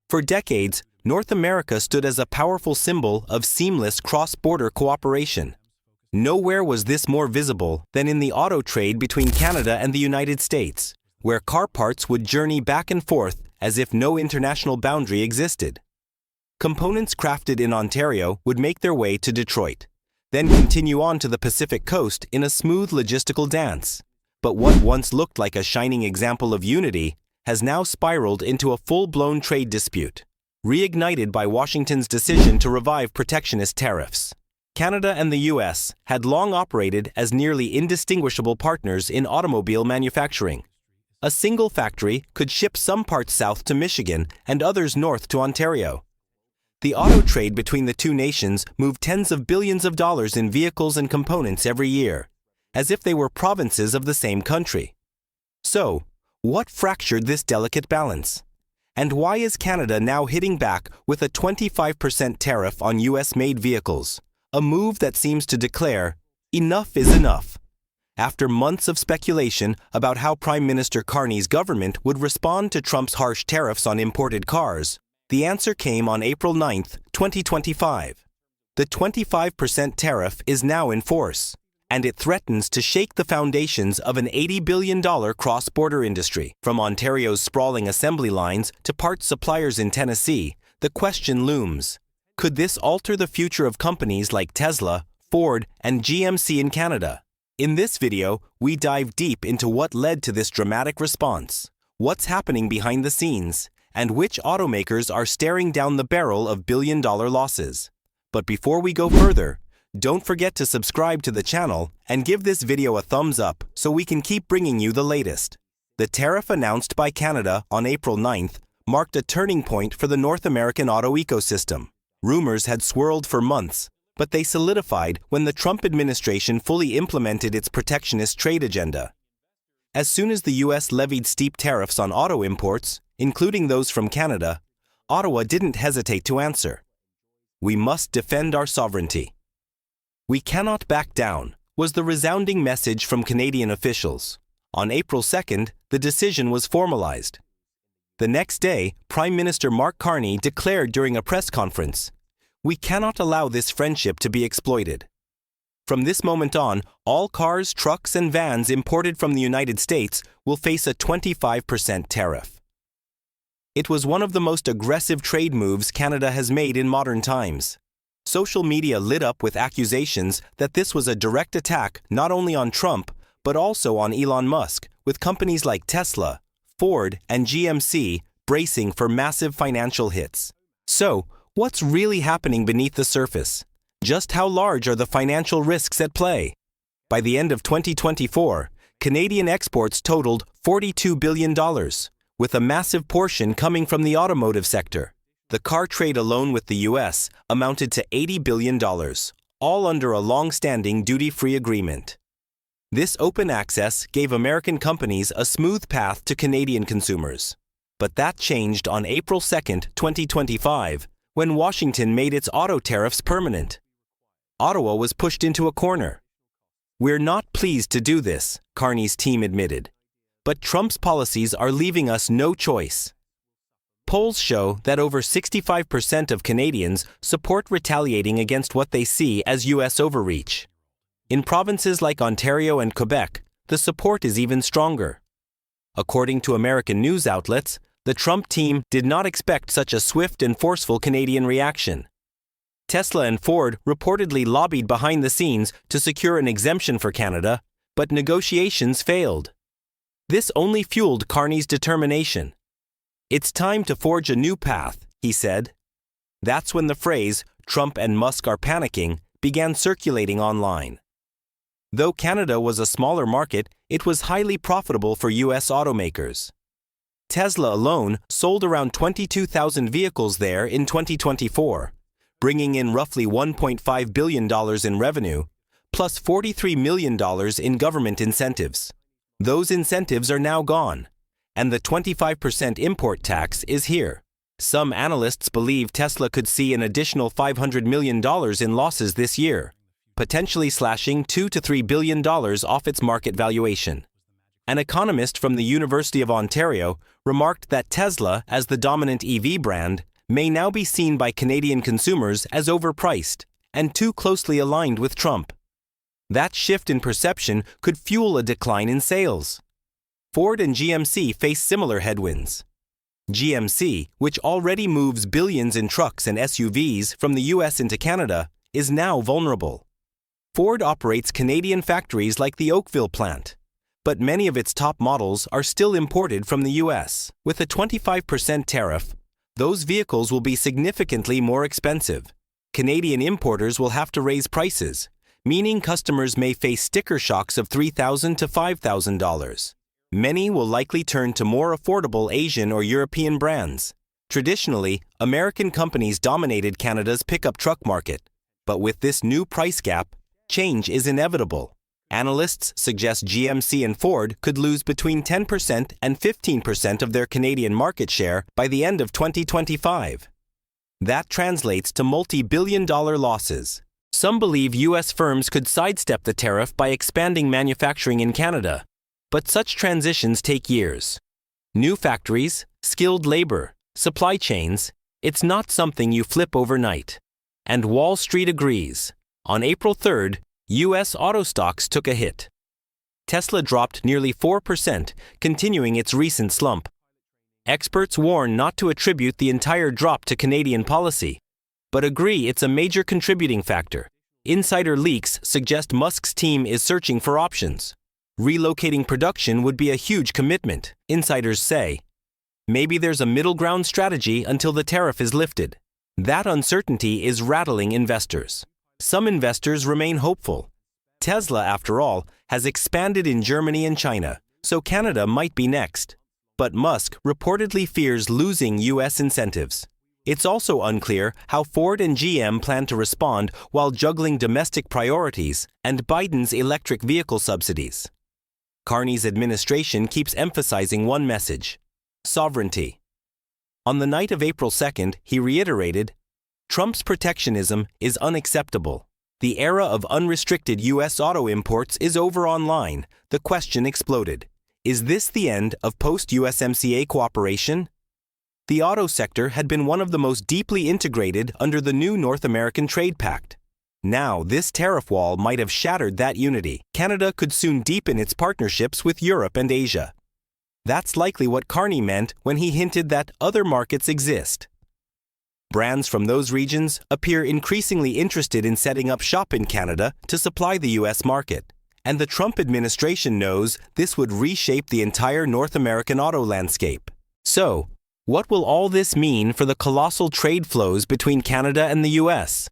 For decades, North America stood as a powerful symbol of seamless cross-border cooperation. Nowhere was this more visible than in the auto trade between Canada and the United States, where car parts would journey back and forth as if no international boundary existed. Components crafted in Ontario would make their way to Detroit, then continue on to the Pacific Coast in a smooth logistical dance. But what once looked like a shining example of unity has now spiraled into a full-blown trade dispute, reignited by Washington's decision to revive protectionist tariffs. Canada and the U.S. had long operated as nearly indistinguishable partners in automobile manufacturing. A single factory could ship some parts south to Michigan and others north to Ontario. The auto trade between the two nations moved tens of billions of dollars in vehicles and components every year, as if they were provinces of the same country. So, what fractured this delicate balance? And why is Canada now hitting back with a 25% tariff on U.S.-made vehicles, a move that seems to declare, enough is enough? After months of speculation about how Prime Minister Carney's government would respond to Trump's harsh tariffs on imported cars, the answer came on April 9, 2025. The 25% tariff is now in force, and it threatens to shake the foundations of an $80 billion cross-border industry. From Ontario's sprawling assembly lines to parts suppliers in Tennessee, the question looms: could this alter the future of companies like Tesla, Ford, and GMC in Canada? In this video, we dive deep into what led to this dramatic response, what's happening behind the scenes, and which automakers are staring down the barrel of billion-dollar losses. But before we go further, don't forget to subscribe to the channel and give this video a thumbs up so we can keep bringing you the latest. The tariff announced by Canada on April 9th marked a turning point for the North American auto ecosystem. Rumors had swirled for months, but they solidified when the Trump administration fully implemented its protectionist trade agenda. As soon as the U.S. levied steep tariffs on auto imports, including those from Canada, Ottawa didn't hesitate to answer. We must defend our sovereignty. We cannot back down, was the resounding message from Canadian officials. On April 2nd, the decision was formalized. The next day, Prime Minister Mark Carney declared during a press conference, "We cannot allow this friendship to be exploited." From this moment on, all cars, trucks, and vans imported from the United States will face a 25% tariff. It was one of the most aggressive trade moves Canada has made in modern times. Social media lit up with accusations that this was a direct attack not only on Trump, but also on Elon Musk, with companies like Tesla, Ford, and GMC bracing for massive financial hits. So, what's really happening beneath the surface? Just how large are the financial risks at play? By the end of 2024, Canadian exports totaled $42 billion, with a massive portion coming from the automotive sector. The car trade alone with the U.S. amounted to $80 billion, all under a long-standing duty-free agreement. This open access gave American companies a smooth path to Canadian consumers. But that changed on April 2, 2025, when Washington made its auto tariffs permanent. Ottawa was pushed into a corner. "We're not pleased to do this," Carney's team admitted. "But Trump's policies are leaving us no choice." Polls show that over 65% of Canadians support retaliating against what they see as U.S. overreach. In provinces like Ontario and Quebec, the support is even stronger. According to American news outlets, the Trump team did not expect such a swift and forceful Canadian reaction. Tesla and Ford reportedly lobbied behind the scenes to secure an exemption for Canada, but negotiations failed. This only fueled Carney's determination. "It's time to forge a new path," he said. That's when the phrase, "Trump and Musk are panicking," began circulating online. Though Canada was a smaller market, it was highly profitable for U.S. automakers. Tesla alone sold around 22,000 vehicles there in 2024, bringing in roughly $1.5 billion in revenue, plus $43 million in government incentives. Those incentives are now gone, and the 25% import tax is here. Some analysts believe Tesla could see an additional $500 million in losses this year, potentially slashing $2 to $3 billion off its market valuation. An economist from the University of Ontario remarked that Tesla, as the dominant EV brand, may now be seen by Canadian consumers as overpriced and too closely aligned with Trump. That shift in perception could fuel a decline in sales. Ford and GMC face similar headwinds. GMC, which already moves billions in trucks and SUVs from the U.S. into Canada, is now vulnerable. Ford operates Canadian factories like the Oakville plant, but many of its top models are still imported from the U.S. With a 25% tariff, those vehicles will be significantly more expensive. Canadian importers will have to raise prices, meaning customers may face sticker shocks of $3,000 to $5,000. Many will likely turn to more affordable Asian or European brands. Traditionally, American companies dominated Canada's pickup truck market, but with this new price gap, change is inevitable. Analysts suggest GMC and Ford could lose between 10% and 15% of their Canadian market share by the end of 2025. That translates to multi-billion-dollar losses. Some believe U.S. firms could sidestep the tariff by expanding manufacturing in Canada, but such transitions take years. New factories, skilled labor, supply chains, it's not something you flip overnight. And Wall Street agrees. On April 3rd, U.S. auto stocks took a hit. Tesla dropped nearly 4%, continuing its recent slump. Experts warn not to attribute the entire drop to Canadian policy, but agree it's a major contributing factor. Insider leaks suggest Musk's team is searching for options. Relocating production would be a huge commitment, insiders say. Maybe there's a middle ground strategy until the tariff is lifted. That uncertainty is rattling investors. Some investors remain hopeful. Tesla, after all, has expanded in Germany and China, so Canada might be next. But Musk reportedly fears losing U.S. incentives. It's also unclear how Ford and GM plan to respond while juggling domestic priorities and Biden's electric vehicle subsidies. Carney's administration keeps emphasizing one message: sovereignty. On the night of April 2nd, he reiterated, Trump's protectionism is unacceptable. The era of unrestricted U.S. auto imports is over online. The question exploded. Is this the end of post-USMCA cooperation? The auto sector had been one of the most deeply integrated under the new North American Trade Pact. Now, this tariff wall might have shattered that unity. Canada could soon deepen its partnerships with Europe and Asia. That's likely what Carney meant when he hinted that other markets exist. Brands from those regions appear increasingly interested in setting up shop in Canada to supply the U.S. market, and the Trump administration knows this would reshape the entire North American auto landscape. So, what will all this mean for the colossal trade flows between Canada and the U.S.?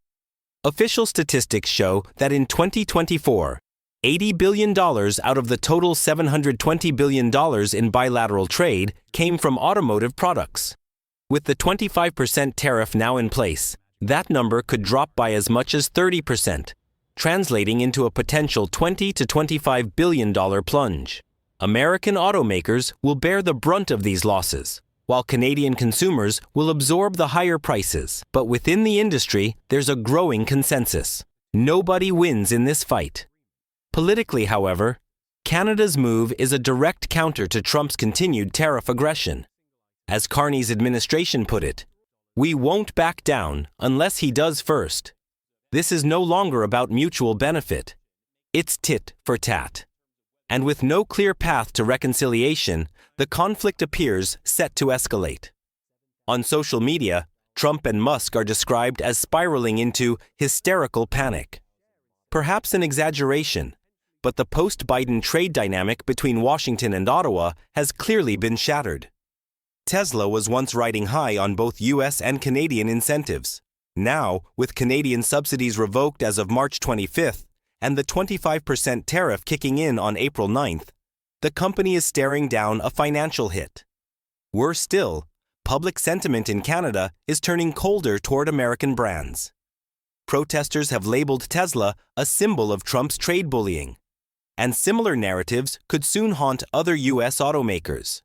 Official statistics show that in 2024, $80 billion out of the total $720 billion in bilateral trade came from automotive products. With the 25% tariff now in place, that number could drop by as much as 30%, translating into a potential $20 to $25 billion plunge. American automakers will bear the brunt of these losses, while Canadian consumers will absorb the higher prices. But within the industry, there's a growing consensus. Nobody wins in this fight. Politically, however, Canada's move is a direct counter to Trump's continued tariff aggression. As Carney's administration put it, we won't back down unless he does first. This is no longer about mutual benefit. It's tit for tat. And with no clear path to reconciliation, the conflict appears set to escalate. On social media, Trump and Musk are described as spiraling into hysterical panic. Perhaps an exaggeration, but the post-Biden trade dynamic between Washington and Ottawa has clearly been shattered. Tesla was once riding high on both U.S. and Canadian incentives. Now, with Canadian subsidies revoked as of March 25th and the 25% tariff kicking in on April 9th, the company is staring down a financial hit. Worse still, public sentiment in Canada is turning colder toward American brands. Protesters have labeled Tesla a symbol of Trump's trade bullying, and similar narratives could soon haunt other U.S. automakers.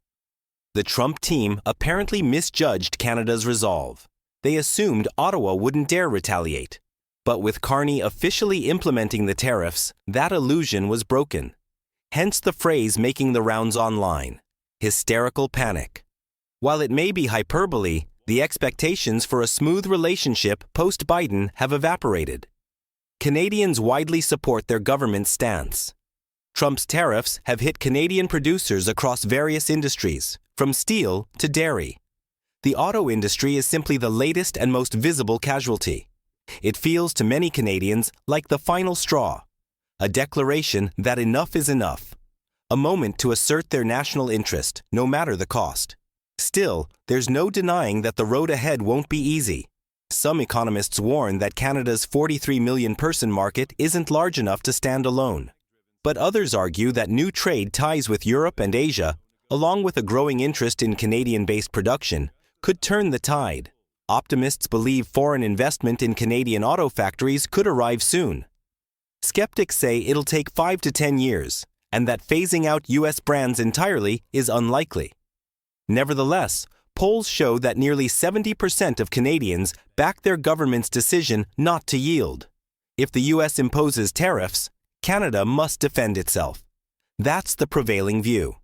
The Trump team apparently misjudged Canada's resolve. They assumed Ottawa wouldn't dare retaliate. But with Carney officially implementing the tariffs, that illusion was broken. Hence the phrase making the rounds online: hysterical panic. While it may be hyperbole, the expectations for a smooth relationship post-Biden have evaporated. Canadians widely support their government's stance. Trump's tariffs have hit Canadian producers across various industries, from steel to dairy. The auto industry is simply the latest and most visible casualty. It feels to many Canadians like the final straw, a declaration that enough is enough, a moment to assert their national interest, no matter the cost. Still, there's no denying that the road ahead won't be easy. Some economists warn that Canada's 43 million person market isn't large enough to stand alone. But others argue that new trade ties with Europe and Asia, along with a growing interest in Canadian-based production, could turn the tide. Optimists believe foreign investment in Canadian auto factories could arrive soon. Skeptics say it'll take 5 to 10 years, and that phasing out U.S. brands entirely is unlikely. Nevertheless, polls show that nearly 70% of Canadians back their government's decision not to yield. If the U.S. imposes tariffs, Canada must defend itself. That's the prevailing view.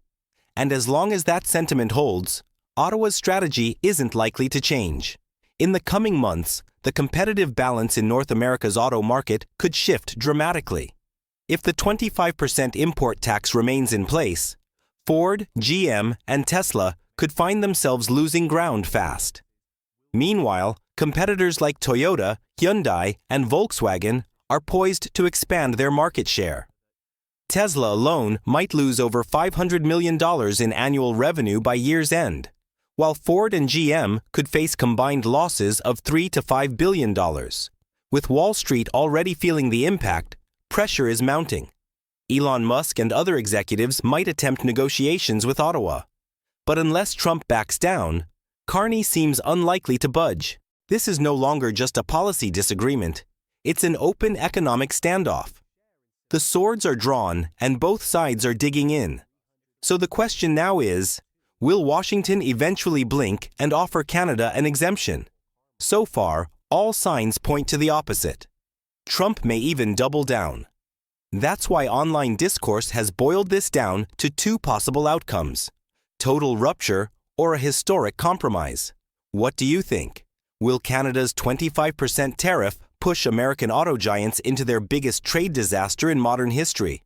And as long as that sentiment holds, Ottawa's strategy isn't likely to change. In the coming months, the competitive balance in North America's auto market could shift dramatically. If the 25% import tax remains in place, Ford, GM, and Tesla could find themselves losing ground fast. Meanwhile, competitors like Toyota, Hyundai, and Volkswagen are poised to expand their market share. Tesla alone might lose over $500 million in annual revenue by year's end, while Ford and GM could face combined losses of $3 to $5 billion. With Wall Street already feeling the impact, pressure is mounting. Elon Musk and other executives might attempt negotiations with Ottawa. But unless Trump backs down, Carney seems unlikely to budge. This is no longer just a policy disagreement. It's an open economic standoff. The swords are drawn and both sides are digging in. So the question now is, will Washington eventually blink and offer Canada an exemption? So far, all signs point to the opposite. Trump may even double down. That's why online discourse has boiled this down to two possible outcomes: total rupture or a historic compromise. What do you think? Will Canada's 25% tariff push American auto giants into their biggest trade disaster in modern history?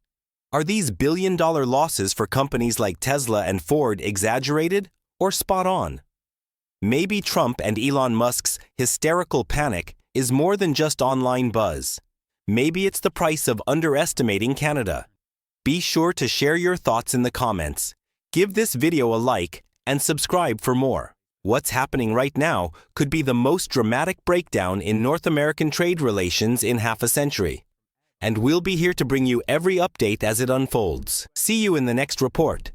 Are these billion-dollar losses for companies like Tesla and Ford exaggerated or spot on? Maybe Trump and Elon Musk's hysterical panic is more than just online buzz. Maybe it's the price of underestimating Canada. Be sure to share your thoughts in the comments. Give this video a like and subscribe for more. What's happening right now could be the most dramatic breakdown in North American trade relations in half a century. And we'll be here to bring you every update as it unfolds. See you in the next report.